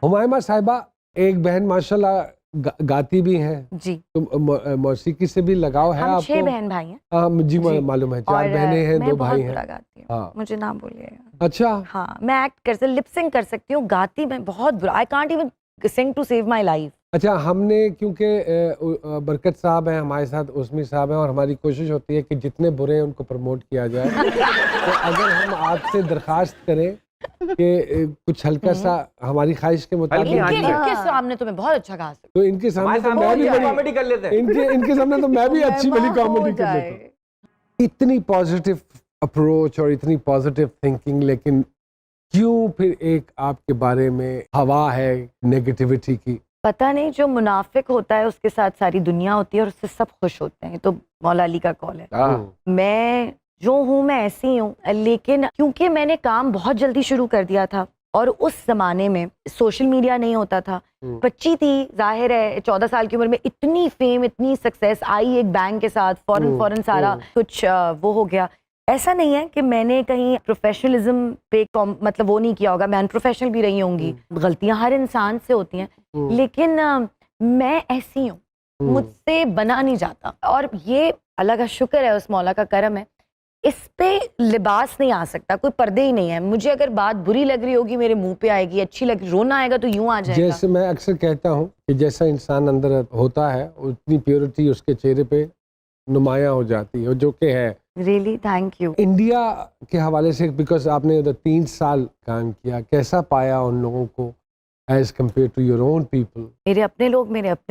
हुमायमा साहिबा एक बहन माशाल्लाह गाती भी हैं जी। तो मौसीकी से भी लगाव है हम आपको? 6 बहन भाई हैं। जी जी। मालूम है, 4 और बहनें हैं, 2 भाई मैं बहुत हैं। बुरा गाती हूँ, हाँ। मुझे ना बोलिएगा। अच्छा। हाँ, मैं एक्ट कर सकती, लिप सिंक कर सकती हूँ, गाती मैं बहुत बुरा, I can't even sing to save my life. अच्छा, हमने क्योंकि बरकत साहब हैं हमारे साथ, उस्मी साहब हैं, और हमारी कोशिश होती है कि जितने बुरे हैं उनको प्रमोट किया जाए। तो अगर हम आपसे दरखास्त करें कि कुछ हल्का सा हमारी ख्वाहिश के मुताबिक इनके सामने तो मैं बहुत अच्छा गा सकती तो इनके सामने तो मैं भी कॉमेडी कर लेते हैं। इनके सामने तो मैं भी अच्छी भली कॉमेडी कर लेता हूँ। इतनी पॉजिटिव अप्रोच और इतनी पॉजिटिव थिंकिंग, लेकिन क्यों फिर एक आपके बारे में हवा है नेगेटिविटी की? पता नहीं, जो मुनाफिक होता है उसके साथ सारी दुनिया होती है और उससे सब खुश होते हैं। तो मौला अली का कॉल है। मैं जो हूँ मैं ऐसी हूँ, लेकिन क्योंकि मैंने काम बहुत जल्दी शुरू कर दिया था और उस जमाने में सोशल मीडिया नहीं होता था, बच्ची थी, जाहिर है 14 साल की उम्र में इतनी फेम, इतनी सक्सेस आई एक बैंग के साथ, फौरन सारा कुछ वो हो गया। ऐसा नहीं है कि मैंने कहीं प्रोफेशनलिज्म पे मतलब वो नहीं किया होगा, मैं अनप्रोफेशनल भी रही होंगी, गलतियां हर इंसान से होती हैं, लेकिन मैं ऐसी हूँ, मुझसे बना नहीं जाता। और ये अल्लाह का शुक्र है, उस मौला का करम है, इस पे लिबास नहीं आ सकता, कोई पर्दे ही नहीं है। मुझे अगर बात बुरी लग रही होगी मेरे मुंह पे आएगी, अच्छी लग रोना आएगा तो यूं आ जाएगा। जैसे मैं अक्सर कहता हूँ कि जैसा इंसान अंदर होता है उतनी प्योरिटी उसके चेहरे पे नुमायां हो जाती है, जो कि है। Really thank you. इंडिया के हवाले से, बिकॉज आपने उधर 3 साल काम किया, कैसा पाया उन लोगों को as compare to your own people? मेरे अपने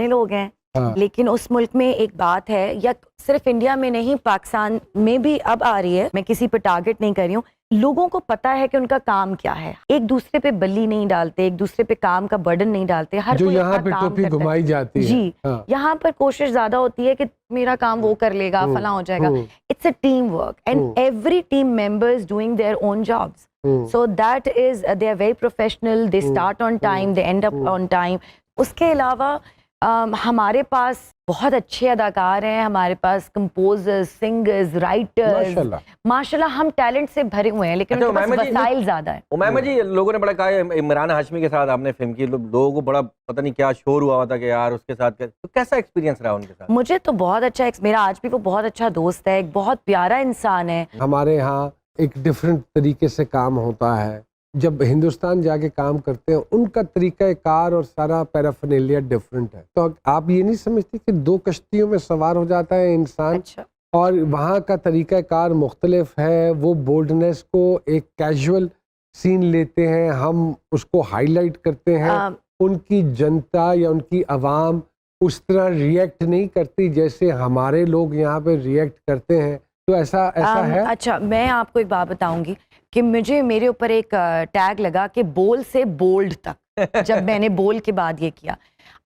लोग हैं। हाँ। लेकिन उस मुल्क में एक बात है, या सिर्फ इंडिया में नहीं, पाकिस्तान में भी अब आ रही है, मैं किसी पे टारगेट नहीं कर रही हूँ, लोगों को पता है कि उनका काम क्या है, एक दूसरे पे बल्ली नहीं डालते, एक दूसरे पे काम का बर्डन नहीं डालते, हर जो कोई यहाँ पे टोपी घुमाई जाती है। जी। हाँ। यहाँ पर कोशिश ज्यादा होती है कि मेरा काम वो कर लेगा, फला हो जाएगा। It's a team work and every team members doing their own jobs, so that is they are very professional, they start on time, they end up on time. उसके अलावा हमारे पास बहुत अच्छे अदाकार हैं, हमारे पास कंपोजर्स, सिंगर्स, राइटर्स, माशाल्लाह हम टैलेंट से भरे हुए हैं, लेकिन उनके पास वसाइल ज्यादा है। उमैमा जी, लोगों ने बड़ा कहा है इमरान हाशमी के साथ आपने फिल्म की, लोगों को बड़ा पता नहीं क्या शोर हुआ था कि यार उसके साथ तो कैसा एक्सपीरियंस रहा उनके साथ? मुझे तो बहुत अच्छा, मेरा आज भी वो बहुत अच्छा दोस्त है, एक बहुत प्यारा इंसान है। हमारे यहाँ एक डिफरेंट तरीके से काम होता है, जब हिंदुस्तान जाके काम करते हैं उनका तरीका कार और सारा पैराफर्नेलिया डिफरेंट है। तो आप ये नहीं समझती कि 2 कश्तियों में सवार हो जाता है इंसान? अच्छा। और वहाँ का तरीका कार मुख्तलिफ है, वो बोल्डनेस को एक कैजुअल सीन लेते हैं, हम उसको हाईलाइट करते हैं, उनकी जनता या उनकी आवाम उस तरह रिएक्ट नहीं करती जैसे हमारे लोग यहाँ पे रिएक्ट करते हैं। तो ऐसा है? अच्छा, मैं आपको एक बात बताऊंगी कि मेरे ऊपर एक टैग लगा कि बोल से बोल्ड तक जब मैंने बोल के बाद ये किया।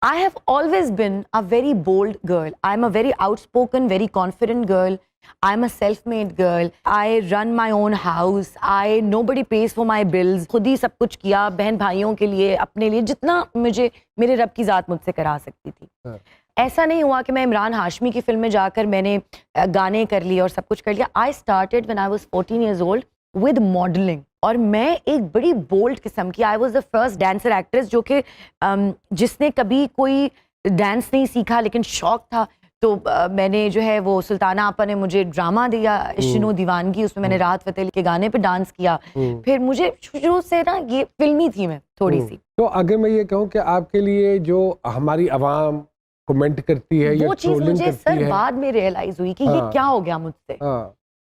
I have always been a very bold girl, I am a very outspoken, very confident girl, I am a self made girl, I run my own house, I nobody pays for my bills, खुद ही सब कुछ किया बहन भाइयों के लिए, अपने लिए, जितना मुझे मेरे रब की ज़ात मुझसे करा सकती थी। ऐसा नहीं हुआ कि मैं इमरान हाशमी की फिल्म में जाकर मैंने गाने कर लिए और सब कुछ कर लिया। I started when I was 14 years old with modelling, और मैं एक बड़ी बोल्ड किस्म की, I was the first dancer actress जो कि जिसने कभी कोई डांस नहीं सीखा लेकिन शौक था। तो मैंने जो है वो सुल्ताना आपा ने मुझे ड्रामा दिया इश्क दीवानगी, उसमें मैंने राहत फतेह के गाने पे डांस किया। फिर मुझे शुरू से ना ये फिल्मी थी मैं थोड़ी सी। तो अगर मैं ये कहूँ कि आपके लिए जो हमारी आवाम कमेंट करती है, वो चीज मुझे सर बाद में रियलाइज हुई कि ये क्या हो गया मुझसे,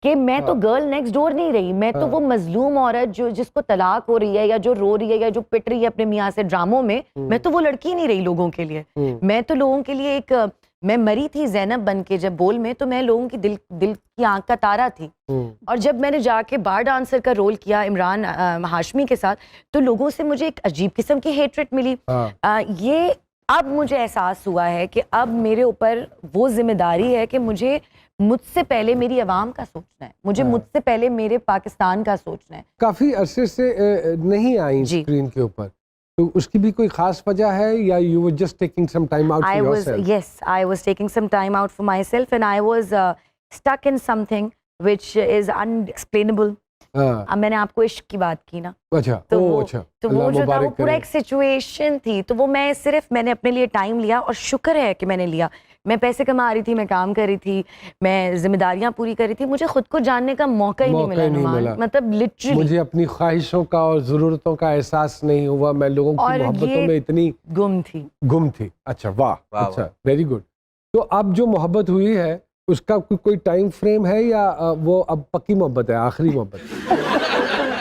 कि मैं तो गर्ल नेक्स्ट डोर नहीं रही, मैं तो वो मजलूम औरत जो जिसको तलाक हो रही है या जो रो रही है या जो पिट रही है अपने मियाँ से ड्रामों में, मैं तो वो लड़की नहीं रही लोगों के लिए। मैं तो लोगों के लिए एक, मैं मरी थी ज़ैनब बन के जब बोल में, तो मैं लोगों की दिल की आंख का तारा थी। और जब मैंने जाके बार डांसर का रोल किया इमरान हाशमी के साथ, तो लोगों से मुझे एक अजीब किस्म की हेट्रेट मिली। ये अब मुझे एहसास हुआ है कि अब मेरे ऊपर वो जिम्मेदारी है कि मुझसे पहले मेरी आवाम का सोचना है, मुझे मुझसे पहले मेरे पाकिस्तान का सोचना है। काफी अरसे से नहीं आई स्क्रीन के ऊपर, तो उसकी भी कोई खास वजह है या you were just taking some time out for yourself? Yes, I was taking some time out for myself and I was stuck in something which is unexplainable. हाँ, अब मैंने आपको इश्क की बात की ना, अच्छा, तो ओ वो अच्छा, तो अल्लाह वो जो था वो मुबारक पूरा करे। एक सिचुएशन थी, तो वो मैंने अपने लिए टाइम लिया और शुक्र है कि मैंने लिया। मैं पैसे कमा रही थी, मैं काम कर रही थी, मैं जिम्मेदारियां पूरी कर रही थी, मुझे खुद को जानने का मौका ही नहीं मौका मिला ही नहीं नुमान, मिला। मतलब लिटरली। मुझे अपनी ख्वाहिशों का और ज़रूरतों का एहसास नहीं हुआ, मैं लोगों की और मोहब्बतों ये में इतनी गुम थी। गुम थी। अच्छा, वाह, वाह, अच्छा, वेरी गुड। तो अब जो मोहब्बत हुई है उसका कोई टाइम फ्रेम है या वो अब पक्की मोहब्बत है, आखिरी मोहब्बत?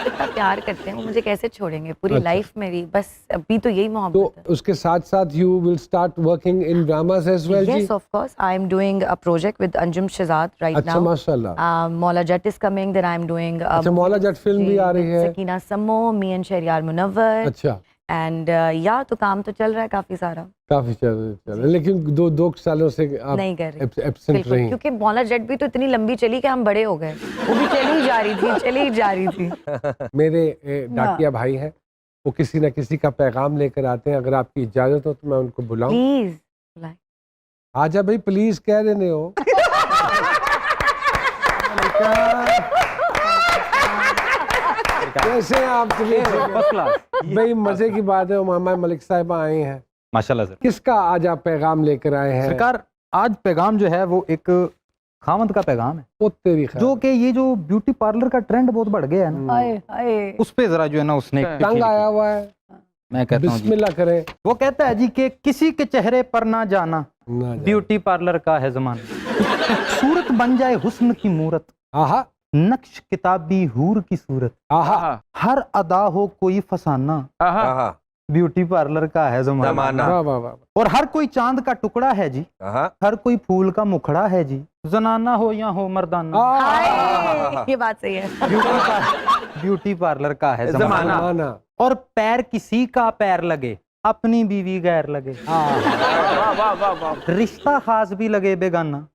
इतना प्यार करते हैं, वो मुझे कैसे छोड़ेंगे पूरी अच्छा। लाइफ मेरी, बस अभी तो यही तो मोहब्बत है। उसके साथ साथ you will start working in dramas as well जी? Yes, of course. I am doing a project with Anjum Shehzad right अच्छा, now. माशाल्लाह। Maula Jatt is coming. Then I am doing a अच्छा, मौला जट फिल्म भी आ रही है। Sakina Sammo, me and Shahryar Munawwar. अच्छा, And yeah, तो काम तो चल रहा है काफी सारा। काफी चल लेकिन दो सालों से आप नहीं कर रही। एब्सेंट बिल्कुल, रही। क्योंकि मौला जट भी तो इतनी लंबी चली कि हम बड़े हो गए। वो भी चली ही जा रही थी, चली ही जा रही थी। मेरे डाकिया भाई हैं, वो किसी न किसी का पैगाम लेकर आते हैं, अगर आपकी इजाजत हो तो मैं उनको बुलाऊं? प्लीज। आजा भाई, प्लीज कह रहे हो। कैसे हैं आप? First class. भाई मजे की बात है, मामा मलिक साहिबा आए हैं। माशाल्लाह सर। किसका आज आप पैगाम लेकर आए हैं? सरकार, आज पैगाम जो है वो एक खामद का पैगाम है, वो तेरी खैर। जो कि ये जो ब्यूटी पार्लर का ट्रेंड बहुत बढ़ गया है ना, हाय हाय। उस पे जरा जो है ना उसने एक तंग चिट्ठी आया लिखी। हुआ है, मैं कहता हूँ जी, बिस्मिल्लाह करें। वो कहता है जी कि किसी के चेहरे पर ना जाना, ना जाए। ब्यूटी पार्लर का है जमाना। सूरत बन जाए हुस्न की मूरत, आहा, नक्श किताबी हूर की सूरत, आहा, हर अदा हो कोई फसाना, आहा, ब्यूटी पार्लर का है जमाना। जमाना। वाह वाह वाह। और हर कोई चांद का टुकड़ा है जी, आहा, हर कोई फूल का मुखड़ा है जी, जनाना हो या हो मर्दाना, हाय, ये बात सही है। ब्यूटी पार्लर का है जमाना। जमाना। और पैर किसी का पैर लगे, अपनी बीवी गैर लगे, रिश्ता खास भी लगे बेगाना,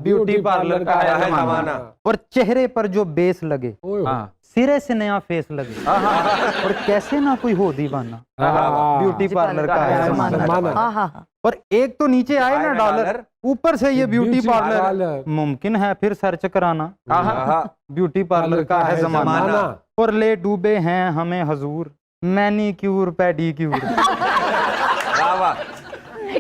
ब्यूटी पार्लर का है जमाना। और चेहरे पर जो बेस लगे, ओए हो। सिरे से नया फेस लगे, और कैसे ना कोई हो दीवाना, ब्यूटी पार्लर का है जमाना। जमाना। हाँ हाँ हाँ। और एक तो नीचे आए ना डॉलर, ऊपर से ये ब्यूटी ब्यूटी पार्लर, पार्लर। मुमकिन है फिर सर्च कराना, आहा, ब्यूटी पार्लर का है जमाना। और ले डूबे हैं हमें हजूर, मैनीक्यूर पेडीक्यूर, वाह वाह,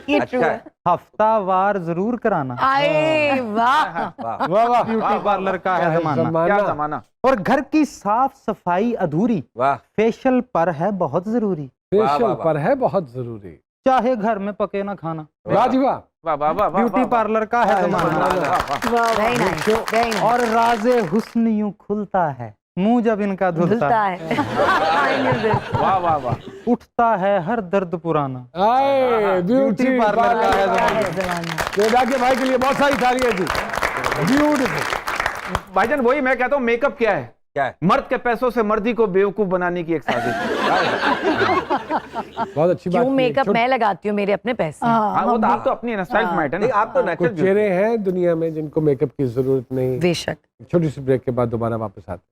ये अच्छा ट्रू है। है। हफ्तावार जरूर कराना, आए वाह। वाह, वाह वाह। ब्यूटी पार्लर का है जमाना। क्या जमाना। और घर की साफ सफाई अधूरी, वाह, फेशियल पर है बहुत जरूरी, वाह, फेशियल वाह। पर है बहुत जरूरी। चाहे घर में पके ना खाना, वाह जी वाह। वाह वाह वाह, ब्यूटी पार्लर का है जमाना। Very nice, very nice. और राजे हुस्न यूं खुलता है, मुंह जब इनका धुलता धुलता है, है। I knew this. वाह वाह वाह, उठता है हर दर्द पुराना, आए, ब्यूटी पार्लर का है है जमाना। जमाना। तो डाकिया भाई के लिए बहुत सारी तालियां जी। ब्यूटीफुल। भाईजान वही मैं कहता हूँ, मेकअप क्या है? क्या है? मर्द के पैसों से मर्दी को बेवकूफ बनाने की एक साजिश। बहुत अच्छी बात क्यों की है। मेकअप मैं लगाती हूँ, मेरे अपने पैसे हैं। हाँ, वो तो आप तो अपनी स्टाइल मैट है नहीं ना। आप तो कुछ नेचुरल चेहरे हैं दुनिया में जिनको मेकअप की जरूरत नहीं। बेशक। छोटी सी ब्रेक के बाद दोबारा वापस आते हैं।